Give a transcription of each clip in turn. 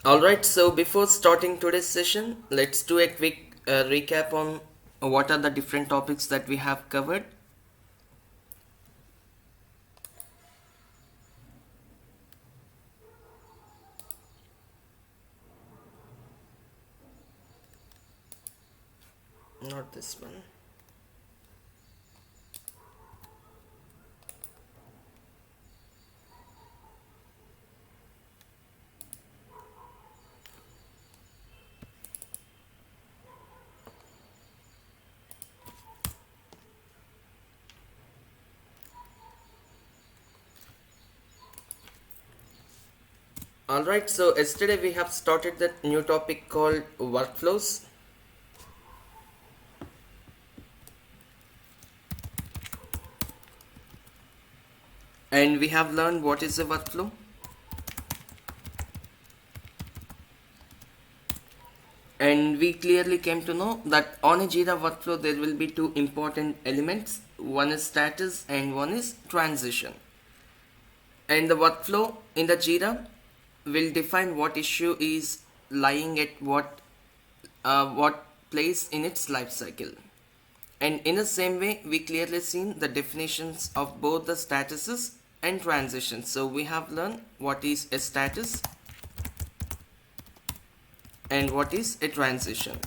Alright, so before starting today's session, let's do a quick recap on what are the different topics that we have covered. Not this one. Alright, so yesterday we have started that new topic called workflows. And we have learned what is a workflow. And we clearly came to know that on a Jira workflow there will be two important elements. One is status and one is transition. And the workflow in the Jira will define what issue is lying at what place in its life cycle. And in the same way, we clearly seen the definitions of both the statuses and transitions. So we have learned what is a status and what is a transition.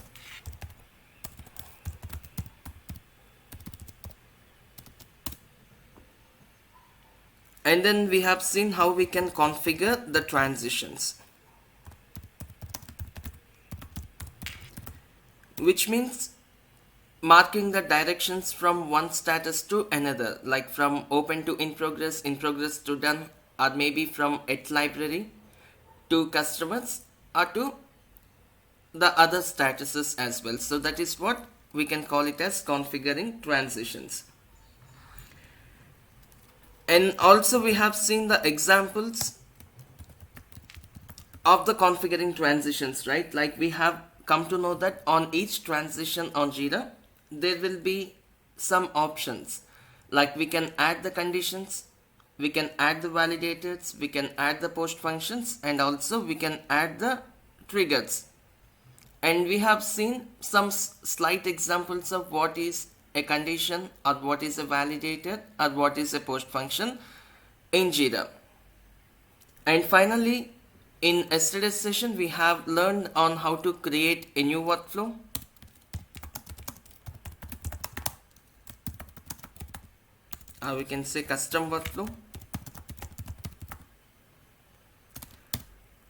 And then we have seen how we can configure the transitions, which means marking the directions from one status to another, like from open to in progress to done, or maybe from at library to customers or to the other statuses as well. So that is what we can call it as configuring transitions. And also we have seen the examples of the configuring transitions, right? Like we have come to know that on each transition on Jira there will be some options, like we can add the conditions, we can add the validators, we can add the post functions, and also we can add the triggers. And we have seen some slight examples of what is a condition or what is a validator or what is a post function in Jira. And finally, in yesterday's session we have learned on how to create a new workflow. We can say custom workflow.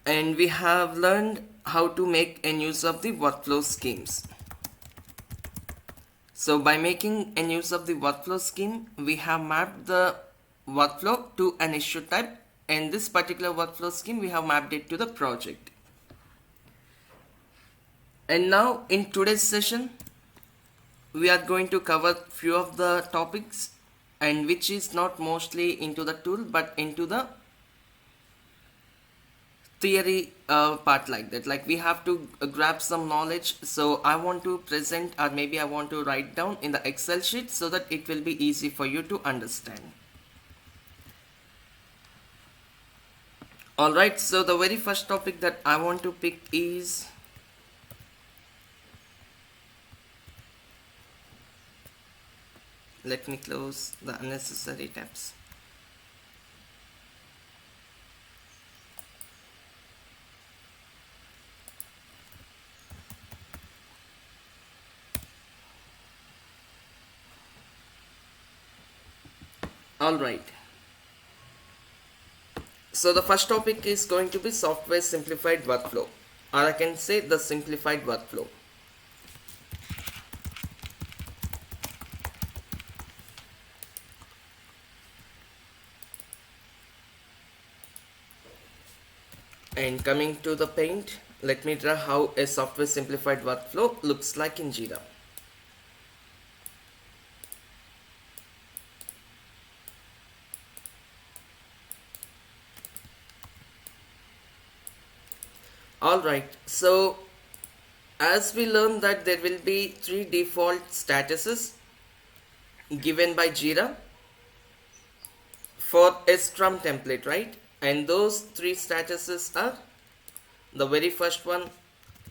And we have learned how to make a use of the workflow schemes. So by making a use of the workflow scheme, we have mapped the workflow to an issue type, and this particular workflow scheme we have mapped it to the project. And now in today's session we are going to cover few of the topics, and which is not mostly into the tool but into the theory part, like that. Like we have to grab some knowledge, so I want to present, or maybe I want to write down in the Excel sheet so that it will be easy for you to understand. Alright, so the very first topic that I want to pick is let me close the unnecessary tabs. Alright, so the first topic is going to be software simplified workflow, or I can say the simplified workflow. And coming to the paint, let me draw how a software simplified workflow looks like in Jira. Alright, so as we learned that there will be three default statuses given by Jira for a Scrum template, right? And those three statuses are The very first one,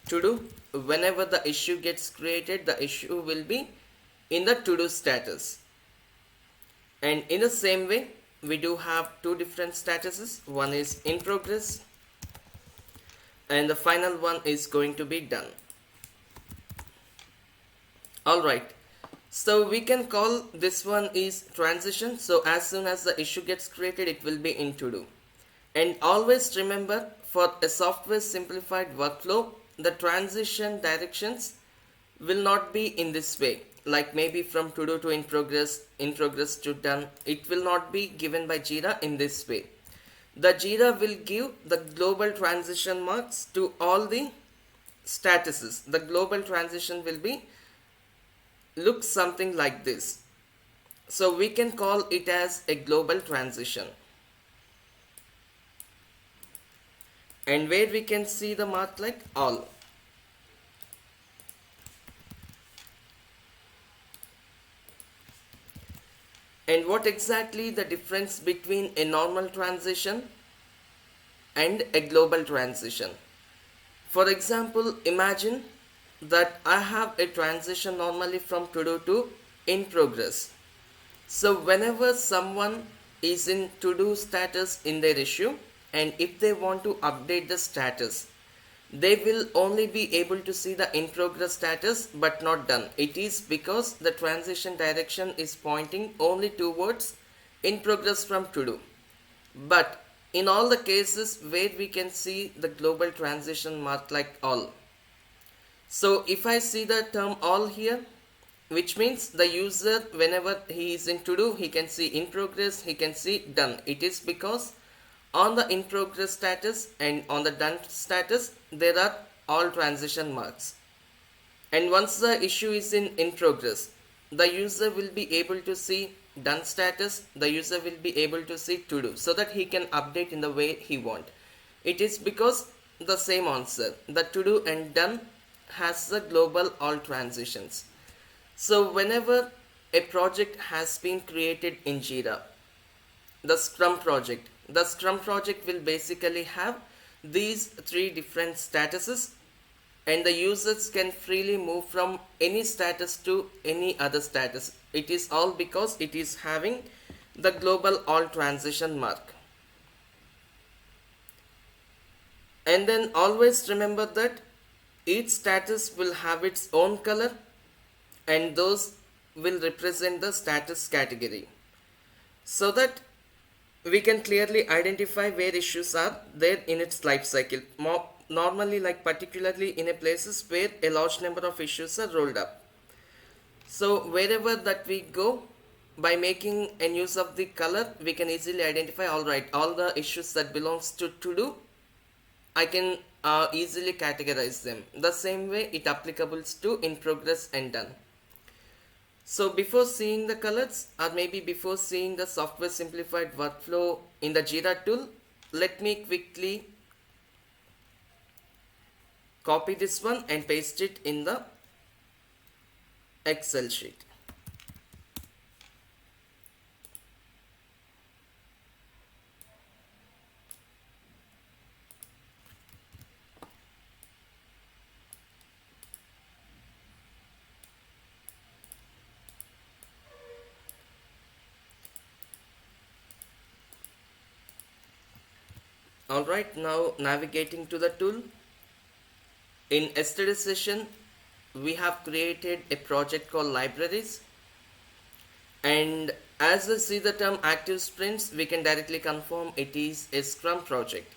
to do. Whenever the issue gets created, the issue will be in the to do status. And in the same way, we do have two different statuses. One is in progress, and the final one is going to be done. Alright, so we can call this one is transition. So as soon as the issue gets created, it will be in to do. And always remember, for a software simplified workflow, the transition directions will not be in this way, like maybe from to do to in progress to done. It will not be given by Jira in this way. The Jira will give the global transition marks to all the statuses. The global transition will be look something like this. So we can call it as a global transition. And where we can see the mark like all. And what exactly the difference between a normal transition and a global transition? For example, imagine that I have a transition normally from to do to in progress. So whenever someone is in to do status in their issue, and if they want to update the status, they will only be able to see the in progress status but not done. It is because the transition direction is pointing only towards in progress from to do. But in all the cases where we can see the global transition marked like all. So if I see the term all here, which means the user, whenever he is in to do, he can see in progress, he can see done. It is because on the in progress status and on the done status, there are all transition marks. And once the issue is in progress, the user will be able to see done status, the user will be able to see to do, so that he can update in the way he want. It is because the same answer, the to do and done has the global all transitions. So whenever a project has been created in Jira, the Scrum project will basically have these three different statuses, and the users can freely move from any status to any other status. It is all because it is having the global all transition mark. And then always remember that each status will have its own color, and those will represent the status category, so that we can clearly identify where issues are there in its life cycle. Normally, like particularly in a places where a large number of issues are rolled up. So wherever that we go, by making an use of the color, we can easily identify, alright, all the issues that belongs to do, I can easily categorize them. The same way it applicable to in progress and done. So before seeing the colors, or maybe before seeing the software simplified workflow in the Jira tool, let me quickly copy this one and paste it in the Excel sheet. Alright, now navigating to the tool. In yesterday's session, we have created a project called libraries, and as we see the term active sprints, we can directly confirm it is a Scrum project.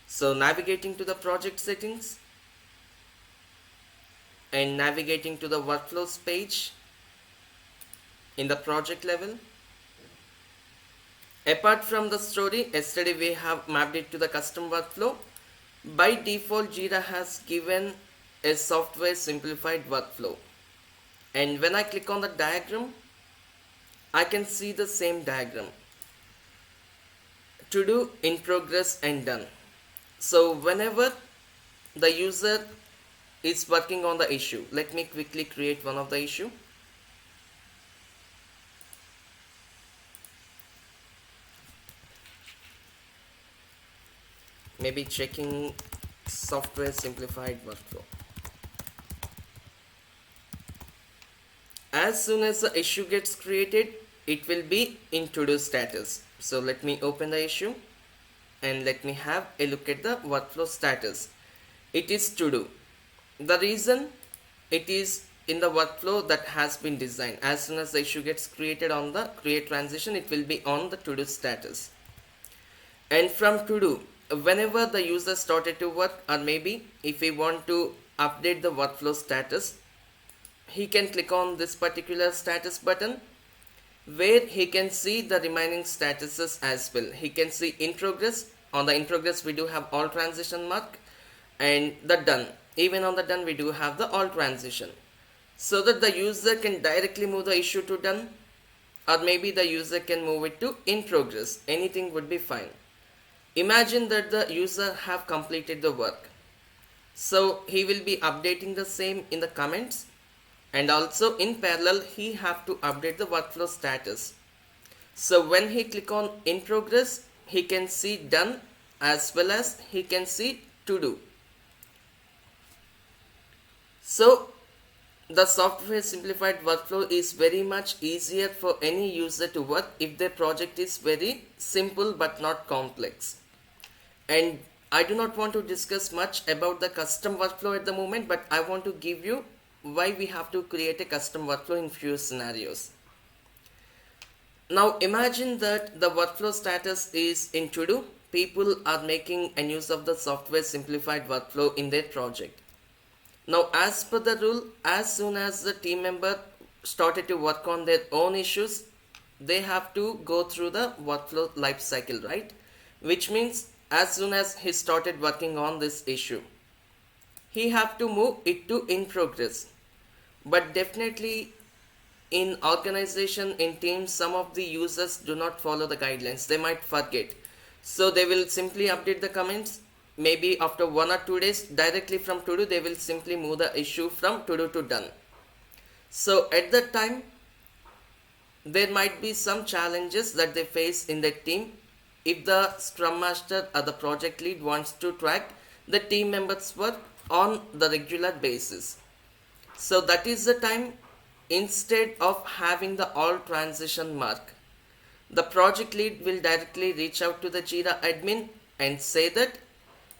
So navigating to the project settings and navigating to the workflows page in the project level. Apart from the story, yesterday we have mapped it to the custom workflow. By default, Jira has given a software simplified workflow. And when I click on the diagram, I can see the same diagram. To do, in progress and done. So whenever the user is working on the issue, let me quickly create one of the issue. Maybe checking software simplified workflow. As soon as the issue gets created, it will be in to-do status. So let me open the issue and let me have a look at the workflow status. It is to do. The reason, it is in the workflow that has been designed. As soon as the issue gets created on the create transition, it will be on the to do status. And from to do, whenever the user started to work, or maybe if we want to update the workflow status, he can click on this particular status button, where he can see the remaining statuses as well. He can see in progress. On the in progress we do have all transition mark, and the done, even on the done we do have the all transition, so that the user can directly move the issue to done, or maybe the user can move it to in progress. Anything would be fine. Imagine that the user have completed the work, so he will be updating the same in the comments, and also in parallel he have to update the workflow status. So when he click on in progress, he can see done as well as he can see to do. So the software simplified workflow is very much easier for any user to work if their project is very simple but not complex. And I do not want to discuss much about the custom workflow at the moment, but I want to give you why we have to create a custom workflow in few scenarios. Now imagine that the workflow status is in to do. People are making an use of the software simplified workflow in their project. Now as per the rule, as soon as the team member started to work on their own issues, they have to go through the workflow life cycle, right? Which means as soon as he started working on this issue, he have to move it to in progress. But definitely in organization, in teams, some of the users do not follow the guidelines. They might forget. So they will simply update the comments. Maybe after 1 or 2 days, directly from to do, they will simply move the issue from to do to done. So at that time, there might be some challenges that they face in their team. If the scrum master or the project lead wants to track the team members' work on the regular basis. So that is the time, instead of having the all transition mark, the project lead will directly reach out to the Jira admin and say that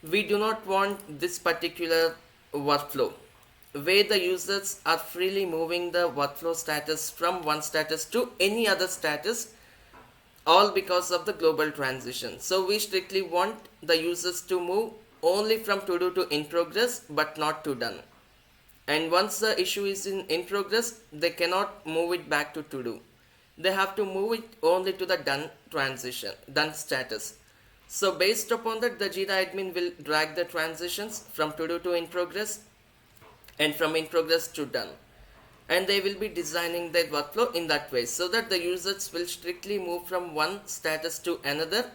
we do not want this particular workflow where the users are freely moving the workflow status from one status to any other status, all because of the global transition. So we strictly want the users to move only from to do to in progress, but not to done. And once the issue is in progress, they cannot move it back to do. They have to move it only to the done transition, done status. So based upon that, the Jira admin will drag the transitions from to do to in progress and from in progress to done. And they will be designing their workflow in that way, so that the users will strictly move from one status to another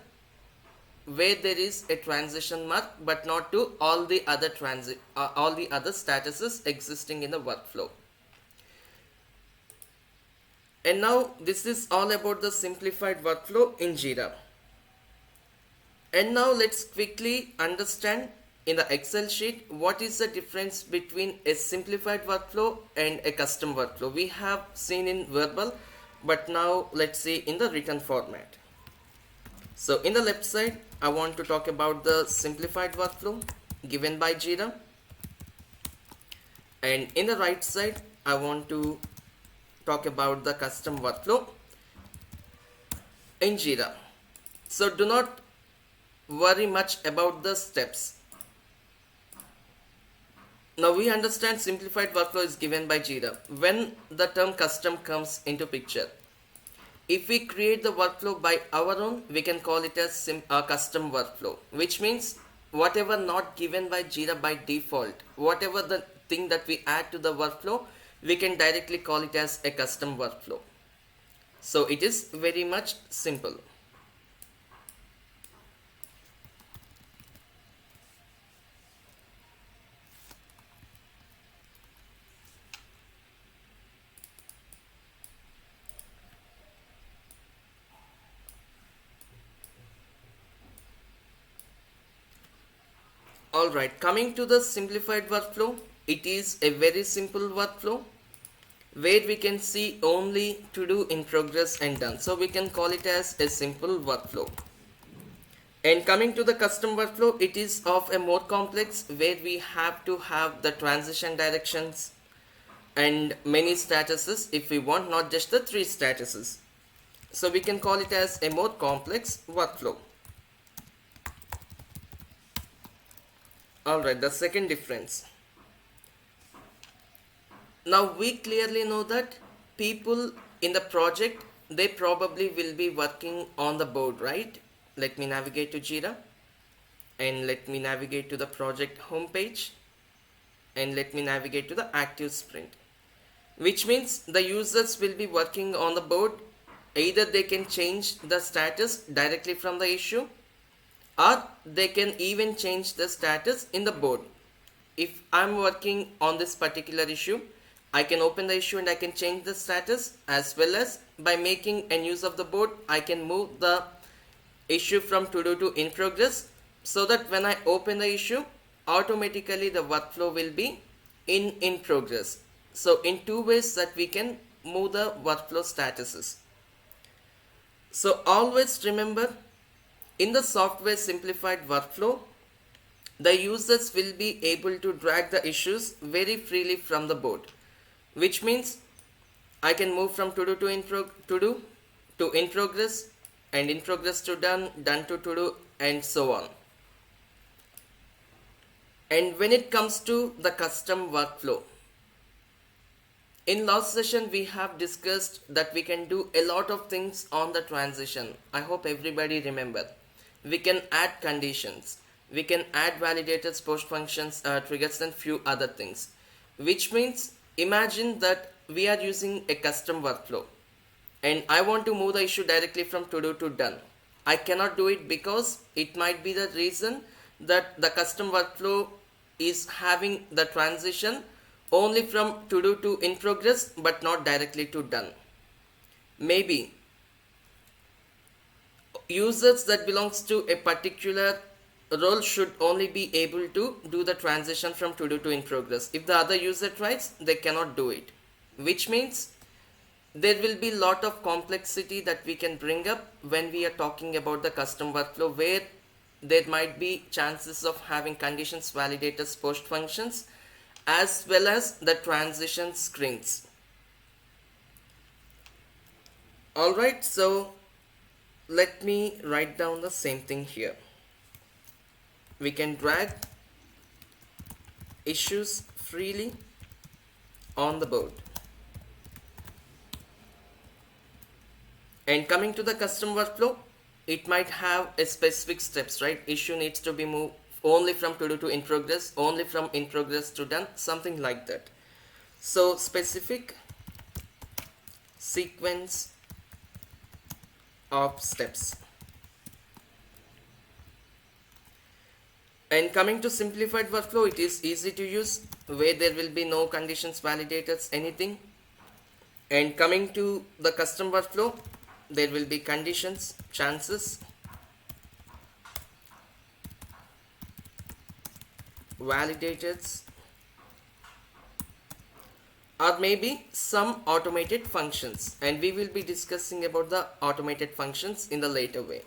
where there is a transition mark, but not to all the other statuses existing in the workflow. And now this is all about the simplified workflow in Jira. And now let's quickly understand in the Excel sheet what is the difference between a simplified workflow and a custom workflow. We have seen in verbal, but now let's see in the written format. So in the left side, I want to talk about the simplified workflow given by Jira, and in the right side, I want to talk about the custom workflow in Jira. So do not worry much about the steps. Now we understand simplified workflow is given by Jira. When the term custom comes into picture, if we create the workflow by our own, we can call it as a custom workflow, which means whatever not given by Jira by default, whatever the thing that we add to the workflow, we can directly call it as a custom workflow. So it is very much simple. Alright, coming to the simplified workflow, it is a very simple workflow where we can see only to do, in progress and done. So we can call it as a simple workflow. And coming to the custom workflow, it is of a more complex where we have to have the transition directions and many statuses if we want, not just the 3 statuses. So we can call it as a more complex workflow. Alright, the second difference. Now we clearly know that people in the project, they probably will be working on the board, right? Let me navigate to Jira and let me navigate to the project homepage and let me navigate to the active sprint, which means the users will be working on the board. Either they can change the status directly from the issue, or they can even change the status in the board. If I'm working on this particular issue, I can open the issue and I can change the status, as well as by making an use of the board, I can move the issue from to do to in progress, so that when I open the issue, automatically the workflow will be in progress. So in 2 ways that we can move the workflow statuses. So always remember, in the software simplified workflow, the users will be able to drag the issues very freely from the board, which means I can move from to do to in progress, and in progress to done, done to do, and so on. And when it comes to the custom workflow, in last session we have discussed that we can do a lot of things on the transition. I hope everybody remember. We can add conditions, we can add validators, post functions, triggers, and few other things, which means imagine that we are using a custom workflow and I want to move the issue directly from to do to done. I cannot do it because it might be the reason that the custom workflow is having the transition only from to do to in progress, but not directly to done. Maybe users that belongs to a particular role should only be able to do the transition from to do to in progress. If the other user tries, they cannot do it, which means there will be lot of complexity that we can bring up when we are talking about the custom workflow, where there might be chances of having conditions, validators, post functions, as well as the transition screens. Alright, so let me write down the same thing here. We can drag issues freely on the board. And coming to the custom workflow, it might have a specific steps, right? Issue needs to be moved only from to do to in progress, only from in progress to done, something like that. So specific sequence of steps. And coming to simplified workflow, it is easy to use, where there will be no conditions, validators, anything. And coming to the custom workflow, there will be conditions, chances, validators, or maybe some automated functions, and we will be discussing about the automated functions in the later way.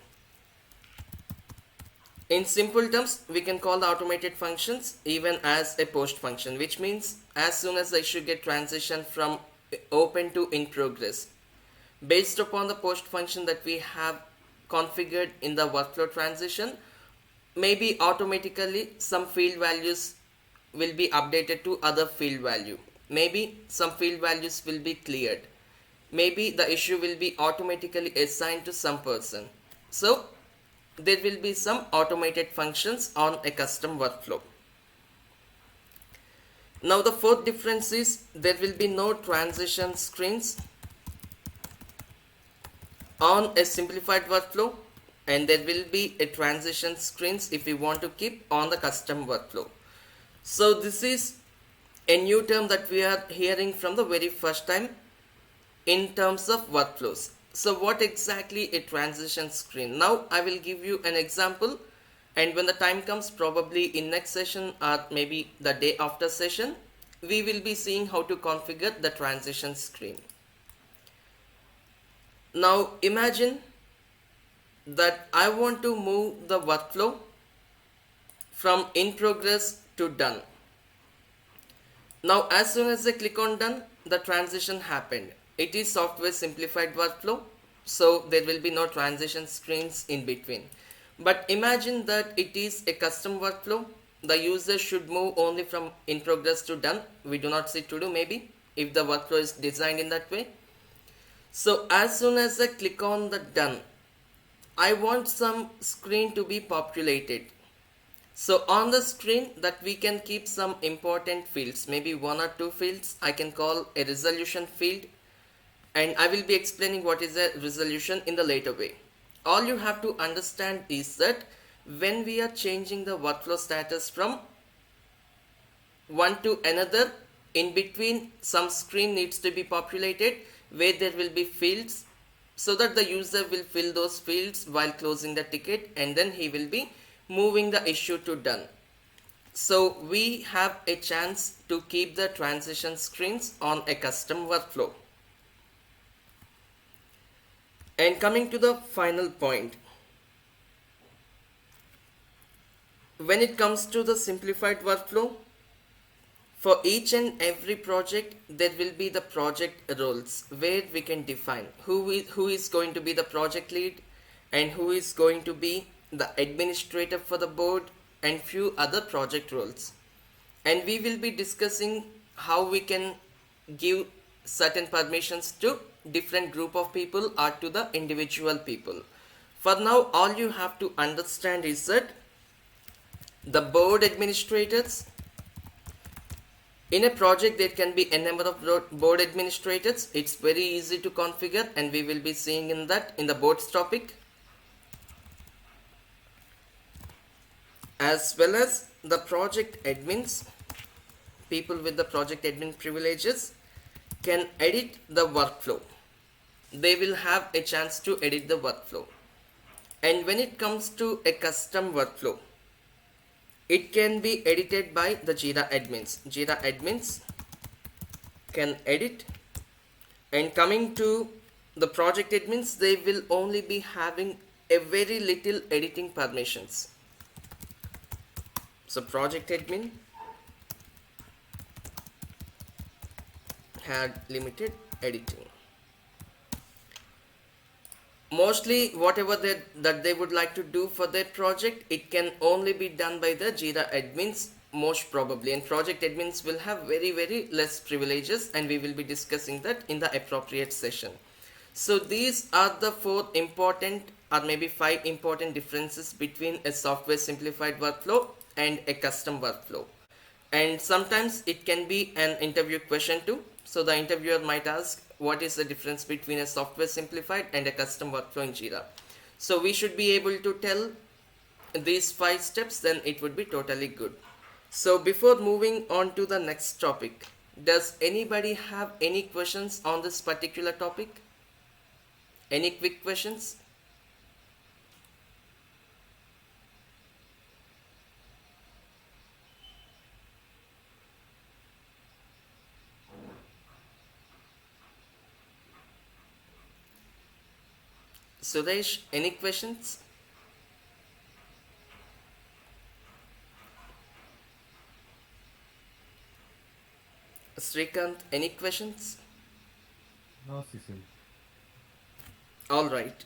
In simple terms, we can call the automated functions even as a post function, which means as soon as the issue get transition from open to in progress, based upon the post function that we have configured in the workflow transition, maybe automatically some field values will be updated to other field value. Maybe some field values will be cleared. Maybe the issue will be automatically assigned to some person. So there will be some automated functions on a custom workflow. Now the fourth difference is there will be no transition screens on a simplified workflow, and there will be a transition screens if we want to keep on the custom workflow. So this is a new term that we are hearing from the very first time in terms of workflows. So what exactly a transition screen? Now I will give you an example And when the time comes, probably in next session or maybe the day after session, we will be seeing how to configure the transition screen. Now imagine that I want to move the workflow from in progress to done. Now as soon as I click on done, the transition happened. It is software simplified workflow, so there will be no transition screens in between. But imagine that it is a custom workflow. The user should move only from in progress to done. We do not see to do maybe if the workflow is designed in that way. So as soon as I click on the done, I want some screen to be populated. So on the screen that we can keep some important fields, maybe one or two fields. I can call a resolution field, and I will be explaining what is a resolution in the later way. All you have to understand is that when we are changing the workflow status from one to another, in between some screen needs to be populated where there will be fields, so that the user will fill those fields while closing the ticket, and then he will be moving the issue to done. So we have a chance to keep the transition screens on a custom workflow. And coming to the final point, when it comes to the simplified workflow, for each and every project there will be the project roles where we can define who is going to be the project lead and who is going to be the administrator for the board and few other project roles. And we will be discussing how we can give certain permissions to different group of people or to the individual people. For now, all you have to understand is that the board administrators, in a project there can be a number of board administrators. It's very easy to configure, and we will be seeing in that in the boards topic, as well as the project admins. People with the project admin privileges can edit the workflow. They will have a chance to edit the workflow. And when it comes to a custom workflow, it can be edited by the Jira admins. Jira admins can edit. And coming to the project admins, they will only be having a very little editing permissions. So project admin had limited editing. Mostly whatever that they would like to do for their project, it can only be done by the Jira admins most probably, and project admins will have very less privileges, and we will be discussing that in the appropriate session. So these are the 4 important or maybe 5 important differences between a software simplified workflow and a custom workflow. And sometimes it can be an interview question too. So the interviewer might ask, what is the difference between a software simplified and a custom workflow in Jira? So we should be able to tell these 5 steps, then it would be totally good. So before moving on to the next topic, does anybody have any questions on this particular topic? Any quick questions? Suresh, any questions? Srikanth, any questions? No, Cecil. All right.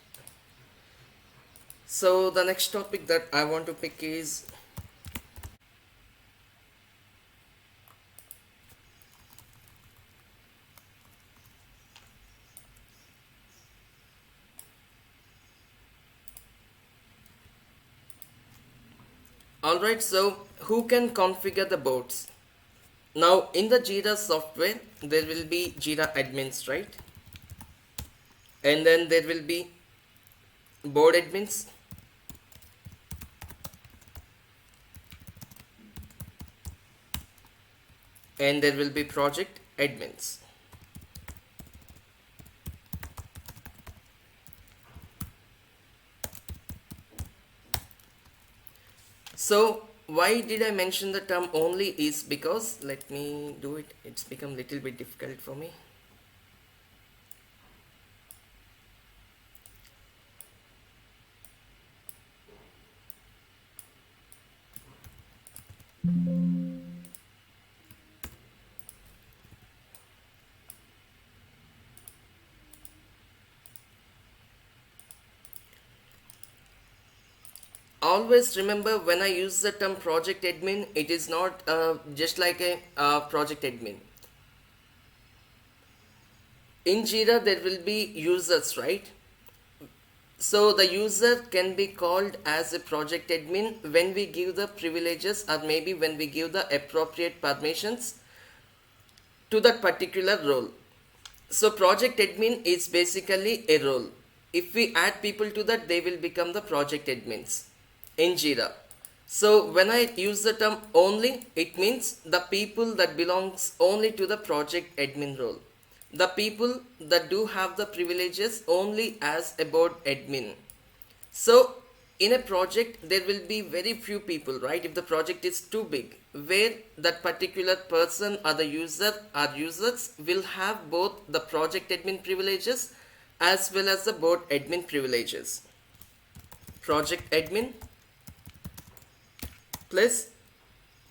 So the next topic that I want to pick is alright, so who can configure the boards? Now in the Jira software there will be Jira admins, right? And then there will be board admins, and there will be project admins. So why did I mention the term only is because, let me do it, it's become little bit difficult for me. Always remember, when I use the term project admin, it is not just like a project admin. In Jira there will be users, right? So the user can be called as a project admin when we give the privileges, or maybe when we give the appropriate permissions to that particular role. So project admin is basically a role. If we add people to that, they will become the project admins in Jira. So when I use the term only, it means the people that belongs only to the project admin role. The people that do have the privileges only as a board admin. So in a project there will be very few people, right? If the project is too big, where that particular person or the user or users will have both the project admin privileges as well as the board admin privileges. Project admin plus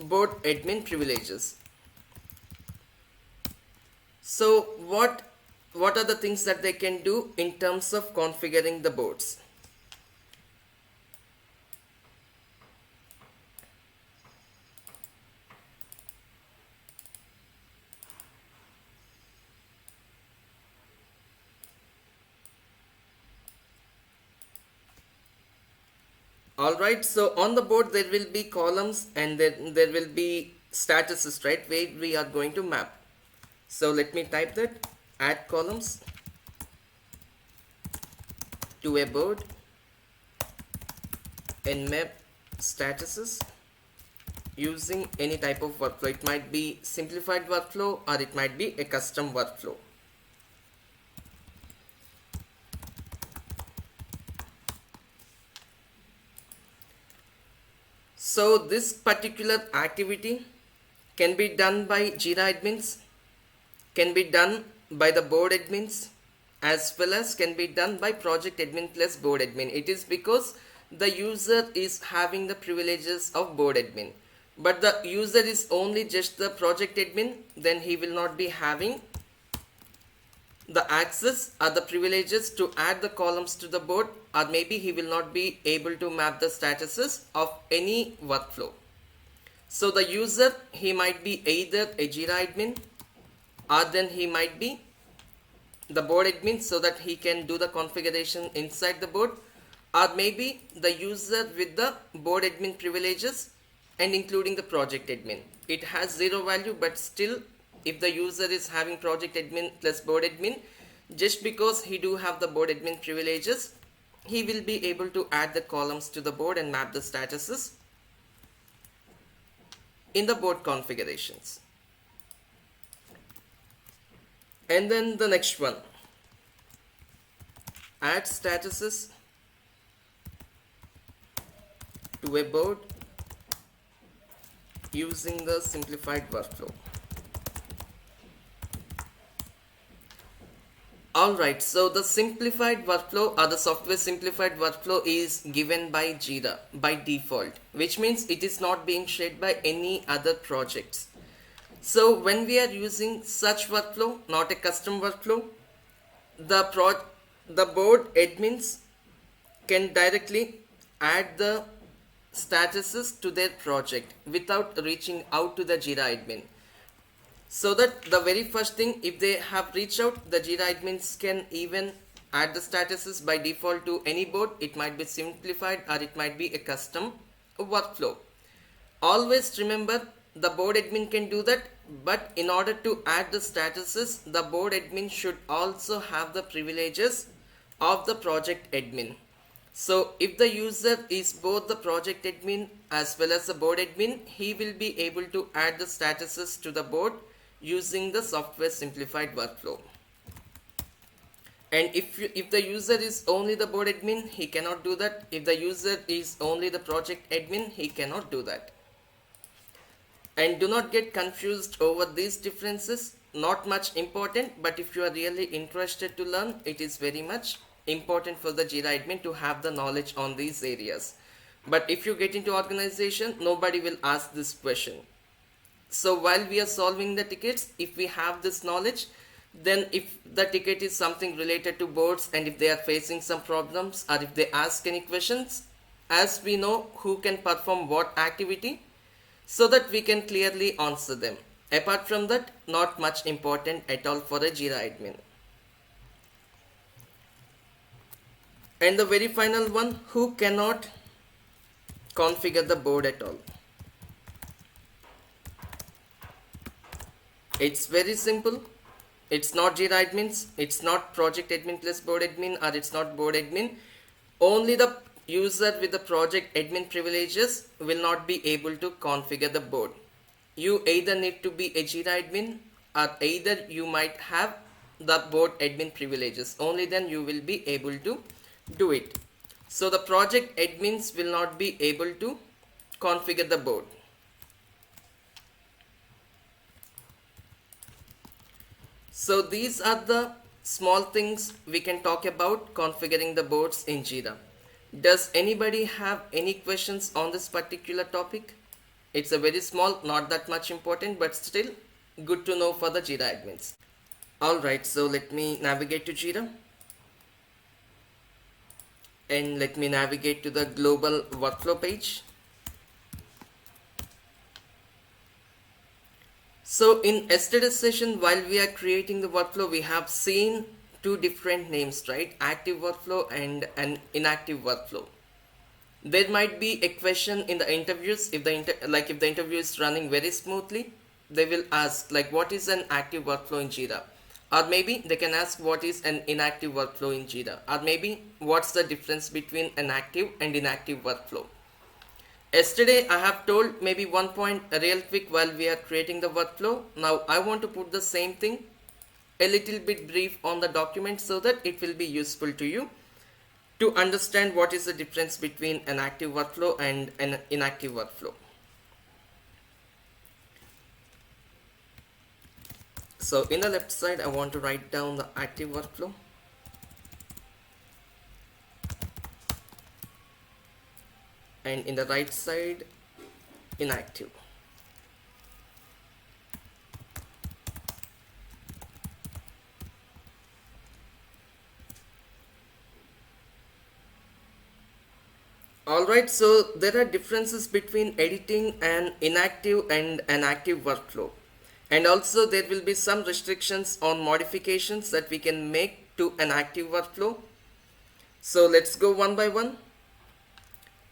board admin privileges. So what are the things that they can do in terms of configuring the boards? Alright, so on the board there will be columns and then there will be statuses, right, where we are going to map. So let me type that, add columns to a board and map statuses using any type of workflow. It might be simplified workflow or it might be a custom workflow. So this particular activity can be done by Jira admins, can be done by the board admins, as well as can be done by project admin plus board admin. It is because the user is having the privileges of board admin, but the user is only just the project admin, then he will not be having the access or the privileges to add the columns to the board, or maybe he will not be able to map the statuses of any workflow. So the user, he might be either a Jira admin or then he might be the board admin, so that he can do the configuration inside the board, or maybe the user with the board admin privileges and including the project admin. It has zero value, but still if the user is having project admin plus board admin, just because he do have the board admin privileges, he will be able to add the columns to the board and map the statuses in the board configurations. And then the next one, add statuses to a board using the simplified workflow. Alright, so the simplified workflow or the software simplified workflow is given by Jira by default, which means it is not being shared by any other projects. So when we are using such workflow, not a custom workflow, the board admins can directly add the statuses to their project without reaching out to the Jira admin. So that the very first thing, if they have reached out, the Jira admins can even add the statuses by default to any board. It might be simplified or it might be a custom workflow. Always remember, the board admin can do that, but in order to add the statuses, the board admin should also have the privileges of the project admin. So if the user is both the project admin as well as the board admin, he will be able to add the statuses to the board using the software simplified workflow. And if the user is only the board admin, he cannot do that. If the user is only the project admin, he cannot do that. And do not get confused over these differences. Not much important, but if you are really interested to learn, it is very much important for the Jira admin to have the knowledge on these areas. But if you get into organization, nobody will ask this question. So while we are solving the tickets, if we have this knowledge, then if the ticket is something related to boards and if they are facing some problems or if they ask any questions, as we know who can perform what activity, so that we can clearly answer them. Apart from that, not much important at all for a Jira admin. And the very final one, who cannot configure the board at all. It's very simple. It's not Jira admins, it's not project admin plus board admin, or it's not board admin. Only the user with the project admin privileges will not be able to configure the board. You either need to be a Jira admin or either you might have the board admin privileges. Only then you will be able to do it. So the project admins will not be able to configure the board. So these are the small things we can talk about configuring the boards in Jira. Does anybody have any questions on this particular topic? It's a very small, not that much important, but still good to know for the Jira admins. Alright, so let me navigate to Jira. And let me navigate to the global workflow page. So in yesterday's session, while we are creating the workflow, we have seen two different names, right? Active workflow and an inactive workflow. There might be a question in the interviews. If the interview is running very smoothly, they will ask like, what is an active workflow in Jira? Or maybe they can ask what is an inactive workflow in Jira? Or maybe what's the difference between an active and inactive workflow? Yesterday I have told maybe one point real quick while we are creating the workflow. Now I want to put the same thing a little bit brief on the document so that it will be useful to you to understand what is the difference between an active workflow and an inactive workflow. So in the left side I want to write down the active workflow. And in the right side, inactive. Alright, so there are differences between editing an inactive and an active workflow. And also there will be some restrictions on modifications that we can make to an active workflow. So let's go one by one.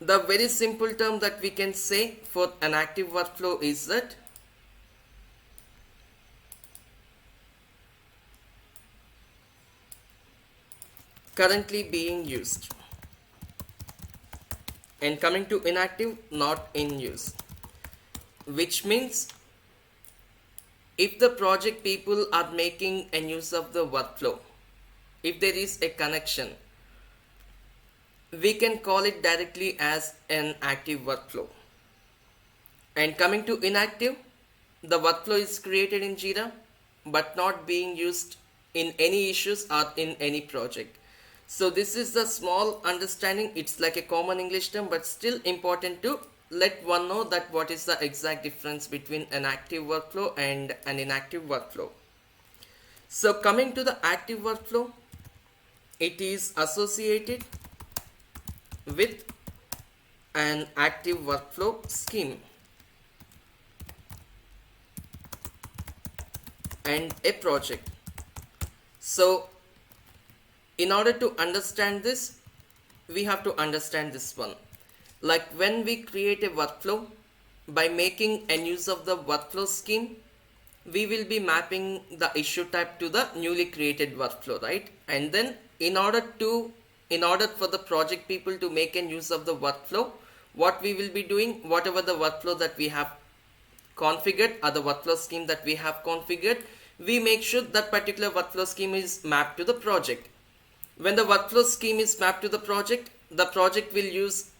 The very simple term that we can say for an active workflow is that currently being used. And coming to inactive, not in use. Which means if the project people are making a use of the workflow, if there is a connection, we can call it directly as an active workflow. And coming to inactive, the workflow is created in Jira but not being used in any issues or in any project. So this is the small understanding. It's like a common English term, but still important to let one know that what is the exact difference between an active workflow and an inactive workflow. So coming to the active workflow, it is associated with an active workflow scheme and a project. So in order to understand this, we have to understand this one. Like when we create a workflow, by making an use of the workflow scheme, we will be mapping the issue type to the newly created workflow, right? And then in order for the project people to make an use of the workflow, what we will be doing, whatever the workflow that we have configured or the workflow scheme that we have configured, we make sure that particular workflow scheme is mapped to the project. When the workflow scheme is mapped to the project will use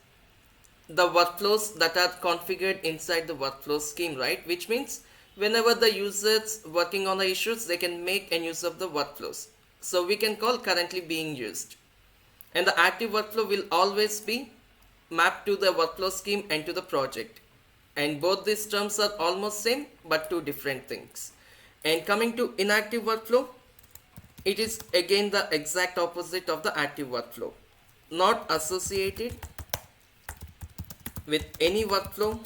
the workflows that are configured inside the workflow scheme, right? Which means whenever the users working on the issues, they can make an use of the workflows. So we can call currently being used. And the active workflow will always be mapped to the workflow scheme and to the project. And both these terms are almost same but two different things. And coming to inactive workflow, it is again the exact opposite of the active workflow. Not associated with any workflow,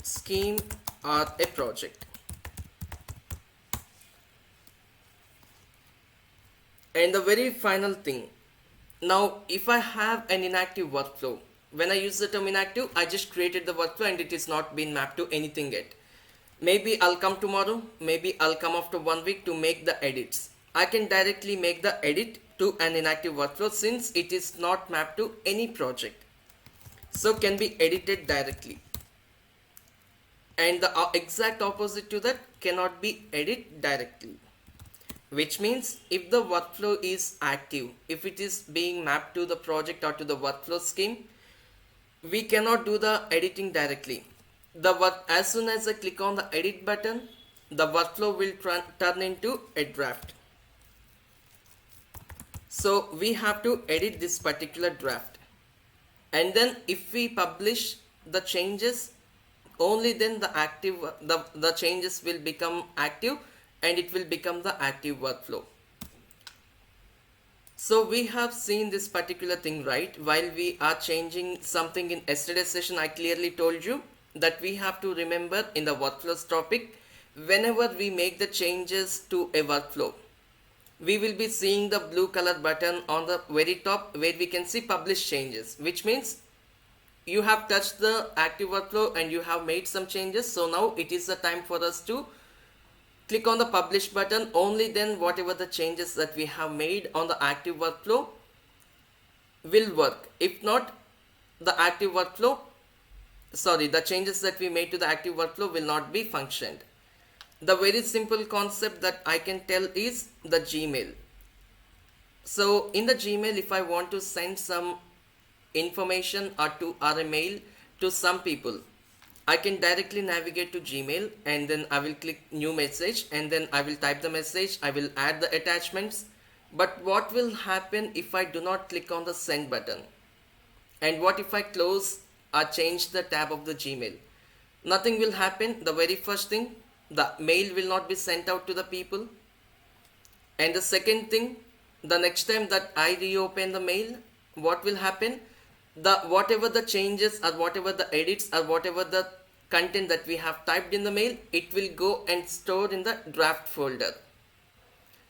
scheme or a project. And the very final thing, now if I have an inactive workflow, when I use the term inactive, I just created the workflow and it is not been mapped to anything yet. Maybe I'll come tomorrow, maybe I'll come after 1 week to make the edits. I can directly make the edit to an inactive workflow since it is not mapped to any project. So can be edited directly. And the exact opposite to that, cannot be edited directly. Which means if the workflow is active, if it is being mapped to the project or to the workflow scheme, we cannot do the editing directly. As soon as I click on the edit button, the workflow will turn into a draft. So we have to edit this particular draft. And then if we publish the changes, only then the changes will become active and it will become the active workflow. So we have seen this particular thing, right? While we are changing something in yesterday's session, I clearly told you that we have to remember in the workflows topic, whenever we make the changes to a workflow, we will be seeing the blue color button on the very top where we can see publish changes, which means you have touched the active workflow and you have made some changes. So now it is the time for us to click on the publish button. Only then whatever the changes that we have made on the active workflow will work. If not, the changes that we made to the active workflow will not be functioned. The very simple concept that I can tell is the Gmail. So in the Gmail, if I want to send some information or a mail to some people, I can directly navigate to Gmail and then I will click new message and then I will type the message, I will add the attachments. But what will happen if I do not click on the send button? And what if I close or change the tab of the Gmail? Nothing will happen. The very first thing, the mail will not be sent out to the people. And the second thing, the next time that I reopen the mail, what will happen? Whatever the changes or whatever the edits or whatever the content that we have typed in the mail, it will go and store in the draft folder.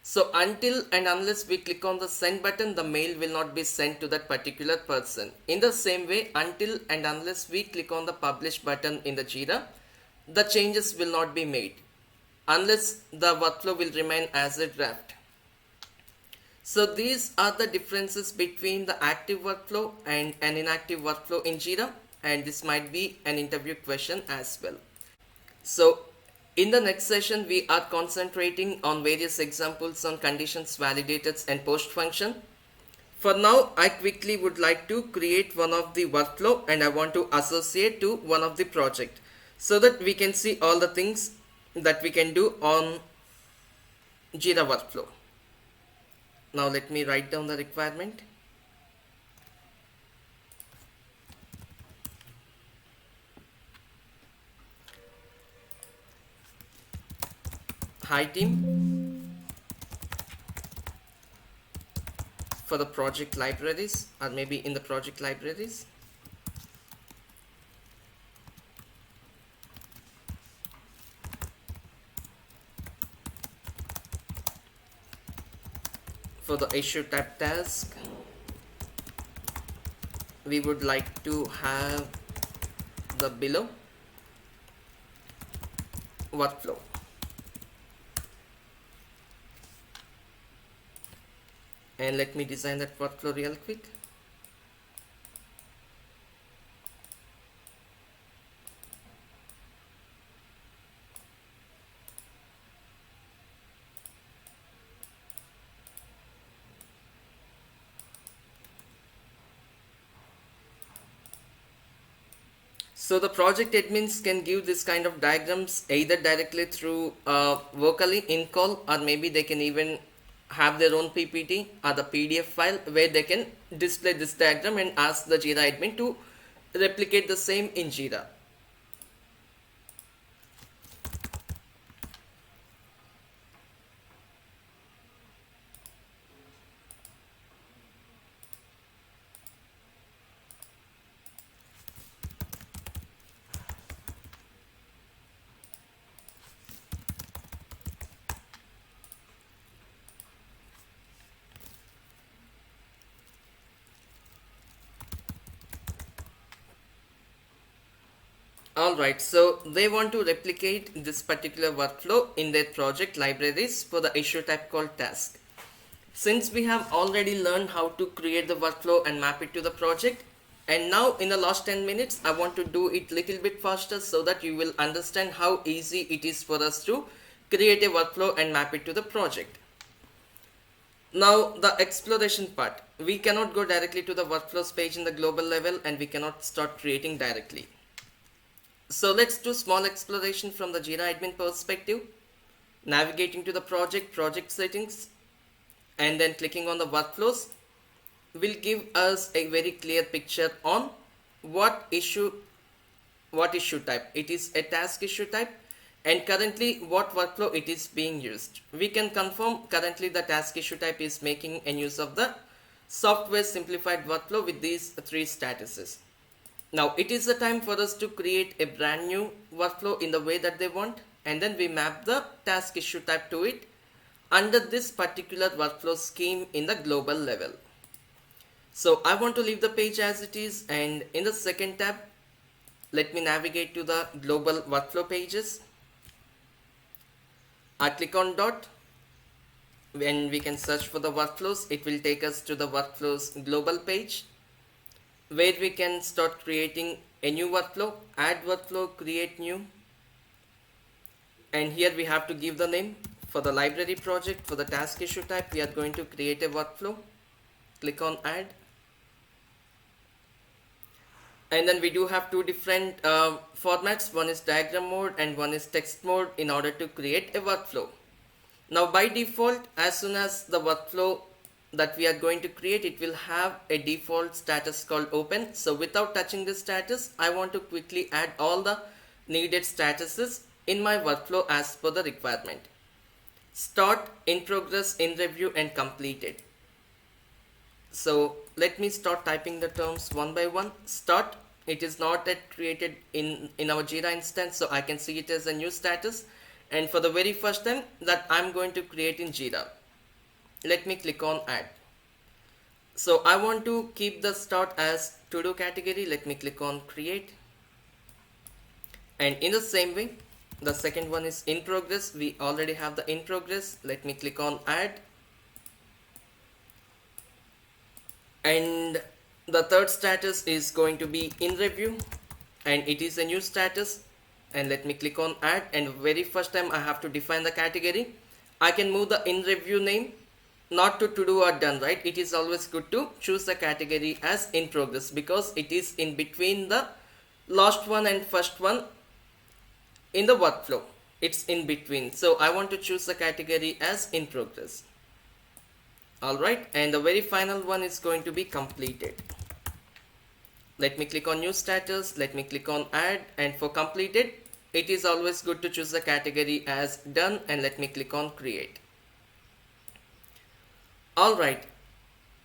So until and unless we click on the send button, the mail will not be sent to that particular person. In the same way, until and unless we click on the publish button in the Jira, the changes will not be made unless the workflow will remain as a draft. So these are the differences between the active workflow and an inactive workflow in Jira, and this might be an interview question as well. So in the next session, we are concentrating on various examples on conditions, validators and post function. For now, I quickly would like to create one of the workflow and I want to associate to one of the project so that we can see all the things that we can do on Jira workflow. Now let me write down the requirement. Hi team, for the project libraries or maybe in the project libraries, for the issue type task, we would like to have the below workflow. And let me design that workflow real quick. So the project admins can give this kind of diagrams either directly through vocally in call, or maybe they can even have their own PPT or the PDF file where they can display this diagram and ask the Jira admin to replicate the same in Jira. Alright, so they want to replicate this particular workflow in their project libraries for the issue type called task. Since we have already learned how to create the workflow and map it to the project, and now in the last 10 minutes I want to do it little bit faster so that you will understand how easy it is for us to create a workflow and map it to the project. Now the exploration part, we cannot go directly to the workflows page in the global level and we cannot start creating directly. So let's do small exploration from the Jira admin perspective, navigating to the project settings, and then clicking on the workflows will give us a very clear picture on what issue type. It is a task issue type, and currently what workflow it is being used. We can confirm currently the task issue type is making a use of the software simplified workflow with these three statuses. Now it is the time for us to create a brand new workflow in the way that they want, and then we map the task issue type to it under this particular workflow scheme in the global level. So I want to leave the page as it is, and in the second tab let me navigate to the global workflow pages. I click on dot. When we can search for the workflows, it will take us to the workflows global page where we can start creating a new workflow, add workflow, create new, and here we have to give the name. For the library project, for the task issue type, we are going to create a workflow. Click on add, and then we do have two different formats. One is diagram mode and one is text mode in order to create a workflow. Now by default, as soon as the workflow that we are going to create, it will have a default status called open. So without touching this status, I want to quickly add all the needed statuses in my workflow as per the requirement. Start, in progress, in review, and completed. So let me start typing the terms one by one. Start, it is not yet created in our Jira instance, so I can see it as a new status, and for the very first time that I'm going to create in Jira. Let me click on add. So I want to keep the start as to do category. Let me click on create, and in the same way the second one is in progress. We already have the in progress. Let me click on add, and the third status is going to be in review, and it is a new status, and let me click on add, and very first time I have to define the category. I can move the in review name not to do or done, right? It is always good to choose the category as in progress because it is in between the last one and first one in the workflow. It's in between, so I want to choose the category as in progress. Alright, and the very final one is going to be completed. Let me click on new status, let me click on add, and for completed it is always good to choose the category as done, and let me click on create. Alright,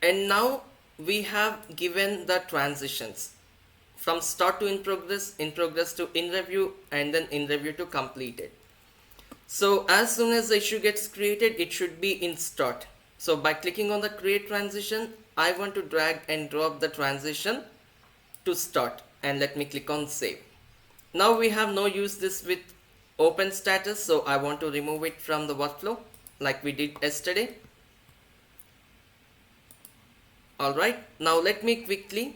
and now we have given the transitions from start to in progress to in review, and then in review to completed. So as soon as the issue gets created, it should be in start. So by clicking on the create transition, I want to drag and drop the transition to start, and let me click on save. Now we have no use this with open status, so I want to remove it from the workflow like we did yesterday. Alright, now let me quickly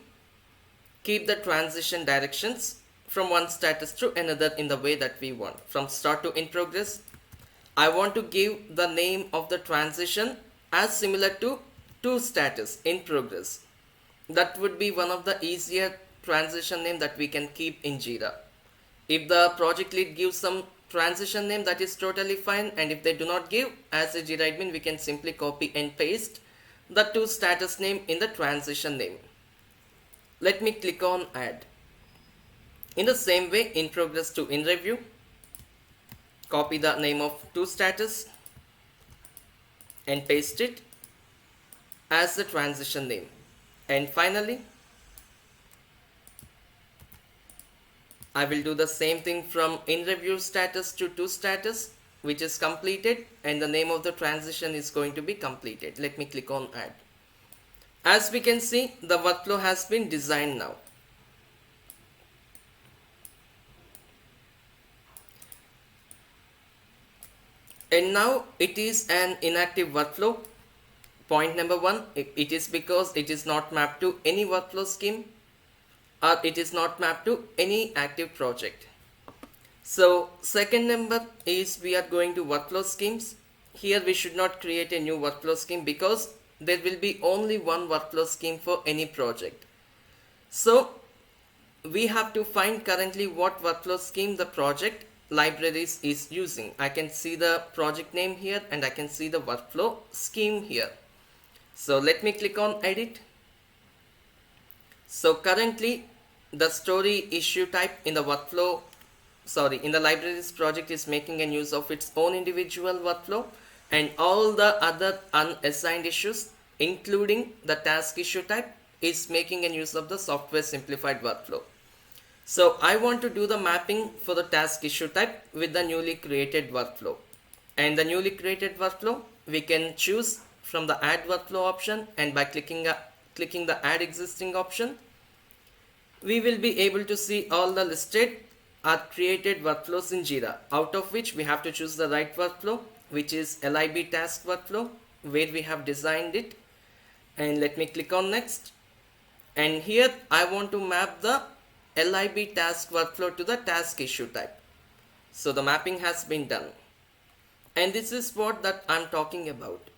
keep the transition directions from one status to another in the way that we want. From start to in progress, I want to give the name of the transition as similar to status in progress. That would be one of the easier transition name that we can keep in Jira. If the project lead gives some transition name, that is totally fine, and if they do not give, as a Jira admin we can simply copy and paste the to status name in the transition name. Let me click on add. In the same way, in progress to in review, copy the name of to status and paste it as the transition name. And finally, I will do the same thing from in review status to status, which is completed, and the name of the transition is going to be completed. Let me click on add. As we can see, the workflow has been designed now. And now it is an inactive workflow. Point number one, it is because it is not mapped to any workflow scheme, or it is not mapped to any active project. So second number is we are going to workflow schemes. Here we should not create a new workflow scheme because there will be only one workflow scheme for any project. So we have to find currently what workflow scheme the project libraries is using. I can see the project name here and I can see the workflow scheme here. So let me click on edit. So currently the story issue type in the in the libraries project is making a use of its own individual workflow, and all the other unassigned issues including the task issue type is making a use of the software simplified workflow. So I want to do the mapping for the task issue type with the newly created workflow, and the newly created workflow we can choose from the add workflow option, and by clicking the add existing option we will be able to see all the listed are created workflows in Jira, out of which we have to choose the right workflow, which is LIB task workflow, where we have designed it. And let me click on next, and here I want to map the LIB task workflow to the task issue type. So the mapping has been done, and this is what that I'm talking about.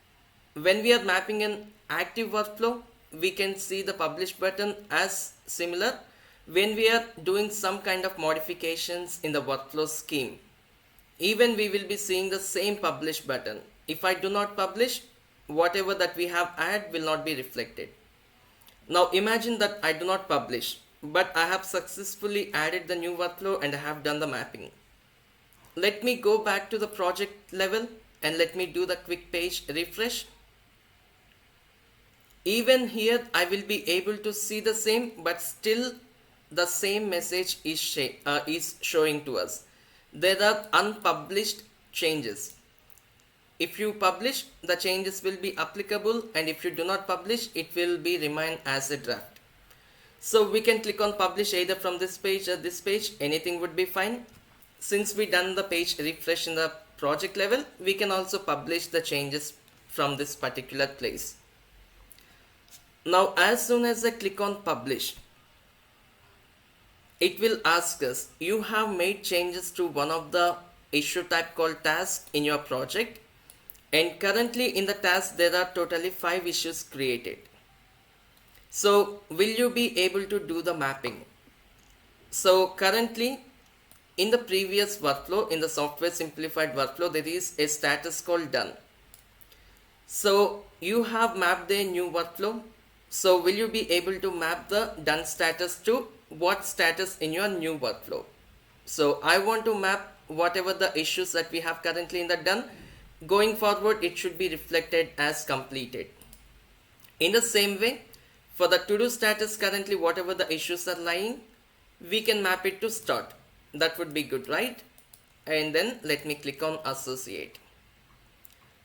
When we are mapping an active workflow, we can see the publish button as similar when we are doing some kind of modifications in the workflow scheme. Even we will be seeing the same publish button. If I do not publish, whatever that we have added will not be reflected. Now imagine that I do not publish, but I have successfully added the new workflow and I have done the mapping. Let me go back to the project level and let me do the quick page refresh. Even here I will be able to see the same, but still the same message is showing to us. There are unpublished changes. If you publish, the changes will be applicable, and if you do not publish, it will be remain as a draft. So we can click on publish either from this page or this page, anything would be fine. Since we done the page refresh in the project level, we can also publish the changes from this particular place. Now as soon as I click on publish, it will ask us, you have made changes to one of the issue type called task in your project, and currently in the task there are totally 5 issues created. So will you be able to do the mapping? So currently in the previous workflow, in the software simplified workflow, there is a status called done. So you have mapped a new workflow. So will you be able to map the done status to what status in your new workflow? So I want to map whatever the issues that we have currently in the done. Going forward, it should be reflected as completed. In the same way, for the to do status, currently whatever the issues are lying, we can map it to start. That would be good, right? And then let me click on associate.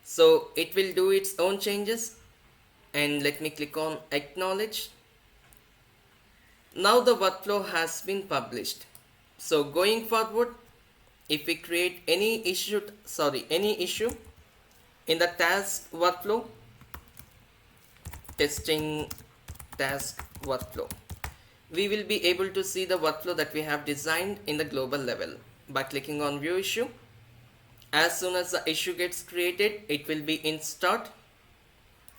So it will do its own changes, and let me click on acknowledge. Now the workflow has been published. So going forward, if we create any issue in the task workflow, testing task workflow, we will be able to see the workflow that we have designed in the global level by clicking on view issue. As soon as the issue gets created, it will be in start.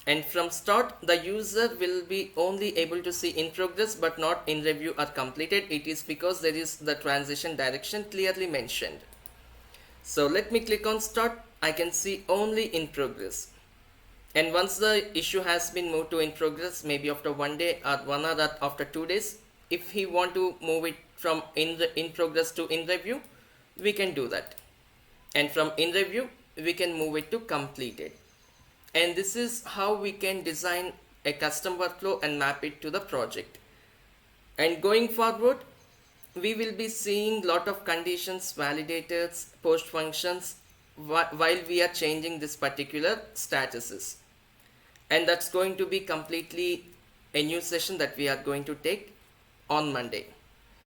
And from start, the user will be only able to see in progress but not in review or completed. It is because there is the transition direction clearly mentioned. So let me click on start. I can see only in progress. And once the issue has been moved to in progress, maybe after 1 day or 1 hour or after 2 days, if he want to move it from in progress to in review, we can do that. And from in review, we can move it to completed. And this is how we can design a custom workflow and map it to the project. And going forward, we will be seeing lot of conditions, validators, post functions while we are changing this particular statuses. And that's going to be completely a new session that we are going to take on Monday.